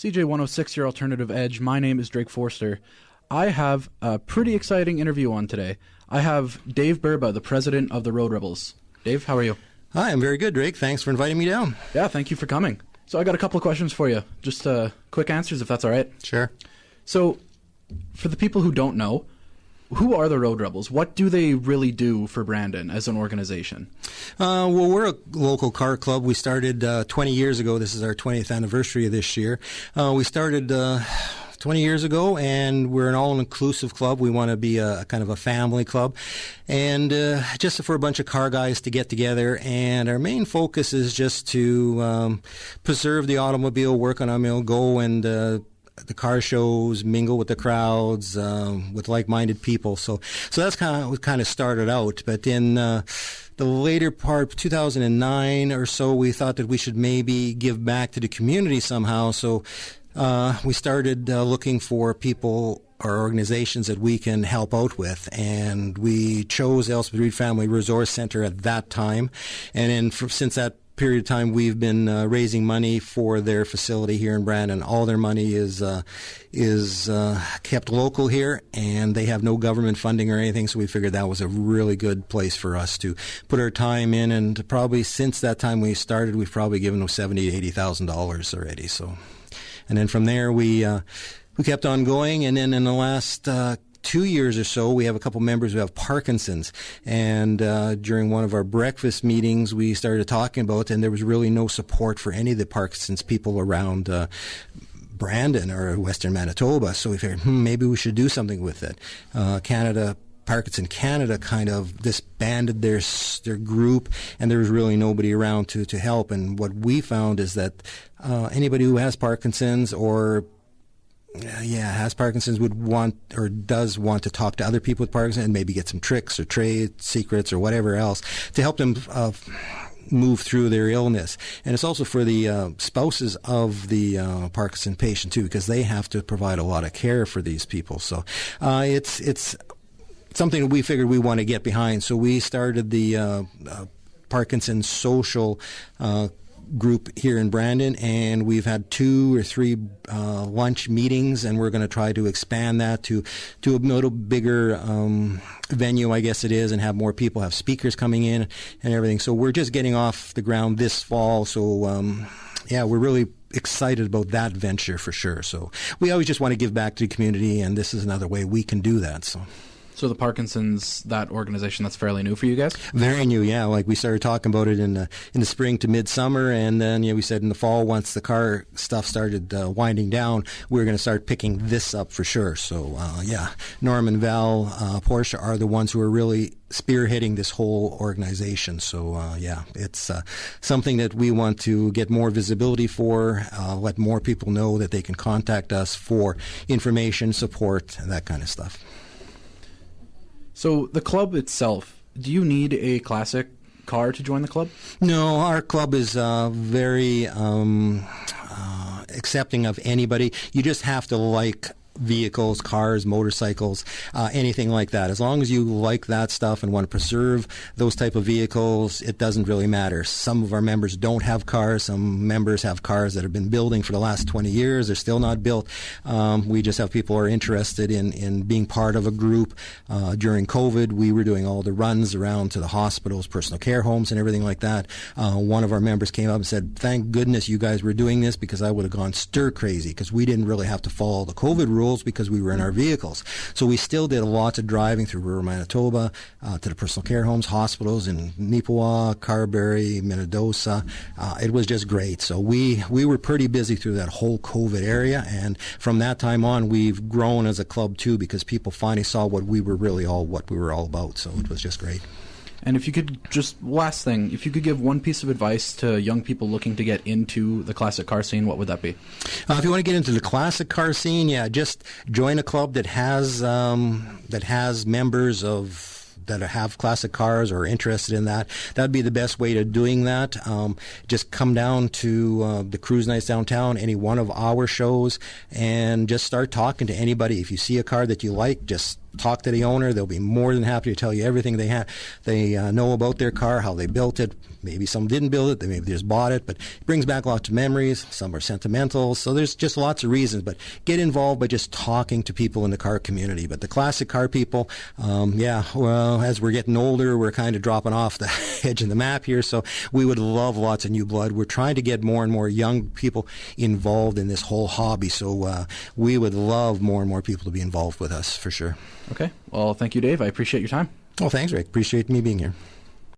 CJ 106, your alternative edge. My name is Drake Forster. I have a pretty exciting interview on today. I have Dave Burba, the president of the Road Rebels. Dave, how are you? Hi, I'm very good, Drake. Thanks for inviting me down. Yeah, thank you for coming. So I got a couple of questions for you. Just quick answers, if that's all right. Sure. So, for the people who don't know, who are the Road Rebels? What do they really do for Brandon as an organization? Well, we're a local car club. We started 20 years ago. This is our 20th anniversary of this year. We started 20 years ago, and we're an all-inclusive club. We want to be a kind of a family club, and just for a bunch of car guys to get together. And our main focus is just to preserve the automobile, work on automobile, go and the car shows, mingle with the crowds, with like-minded people. So that's kind of what kind of started out. But in the later part, 2009 or so, we thought that we should maybe give back to the community somehow. So we started looking for people or organizations that we can help out with, and we chose Elspeth Reed Family Resource Center at that time. And then since that period of time, we've been raising money for their facility here in Brandon. All their money is kept local here, and they have no government funding or anything, so we figured that was a really good place for us to put our time in. And probably since that time we started, we've probably given them $70,000 to $80,000 already. So, and then from there we kept on going, and then in the last 2 years or so, we have a couple members who have Parkinson's, and during one of our breakfast meetings, we started talking about, and there was really no support for any of the Parkinson's people around Brandon or Western Manitoba. So we figured, maybe we should do something with it. Parkinson Canada kind of disbanded their group, and there was really nobody around to help. And what we found is that anybody who has Parkinson's has Parkinson's would want or does want to talk to other people with Parkinson's and maybe get some tricks or trade secrets or whatever else to help them move through their illness. And it's also for the spouses of the Parkinson patient too, because they have to provide a lot of care for these people. So it's something that we figured we want to get behind. So we started the Parkinson Social group here in Brandon, and we've had 2 or 3 lunch meetings, and we're going to try to expand that to a little bigger venue, I guess it is, and have more people, have speakers coming in and everything. So we're just getting off the ground this fall. So we're really excited about that venture for sure. So we always just want to give back to the community, and this is another way we can do that. So the Parkinson's, that organization, that's fairly new for you guys? Very new, yeah. Like we started talking about it in the spring to midsummer, and then we said in the fall, once the car stuff started winding down, we were going to start picking this up for sure. So Norm and Val Porsche are the ones who are really spearheading this whole organization. So it's something that we want to get more visibility for, let more people know that they can contact us for information, support, and that kind of stuff. So the club itself, do you need a classic car to join the club? No, our club is very accepting of anybody. You just have to like vehicles, cars, motorcycles, anything like that. As long as you like that stuff and want to preserve those type of vehicles, it doesn't really matter. Some of our members don't have cars. Some members have cars that have been building for the last 20 years. They're still not built. We just have people who are interested in being part of a group. During COVID, we were doing all the runs around to the hospitals, personal care homes, and everything like that. One of our members came up and said, "Thank goodness you guys were doing this, because I would have gone stir crazy, because we didn't really have to follow the COVID rules because we were in our vehicles." So we still did lots of driving through rural Manitoba to the personal care homes, hospitals in Neepawa, Carberry, Minnedosa. It was just great. So we were pretty busy through that whole COVID area, and from that time on, we've grown as a club too, because people finally saw what we were all about. So it was just great. And if you could, just last thing, if you could give one piece of advice to young people looking to get into the classic car scene, what would that be? If you want to get into the classic car scene, just join a club that has members that have classic cars or are interested in that. That'd be the best way to doing that. Just come down to the cruise nights downtown, any one of our shows, and just start talking to anybody. If you see a car that you like, just talk to the owner. They'll be more than happy to tell you everything they know about their car, how they built it. Maybe some didn't build it, they maybe just bought it, but it brings back lots of memories. Some are sentimental, so there's just lots of reasons. But get involved by just talking to people in the car community. But the classic car people, well, as we're getting older, we're kind of dropping off the edge of the map here, so we would love lots of new blood. We're trying to get more and more young people involved in this whole hobby, so we would love more and more people to be involved with us, for sure. Okay. Well, thank you, Dave. I appreciate your time. Well, thanks, Rick. Appreciate me being here.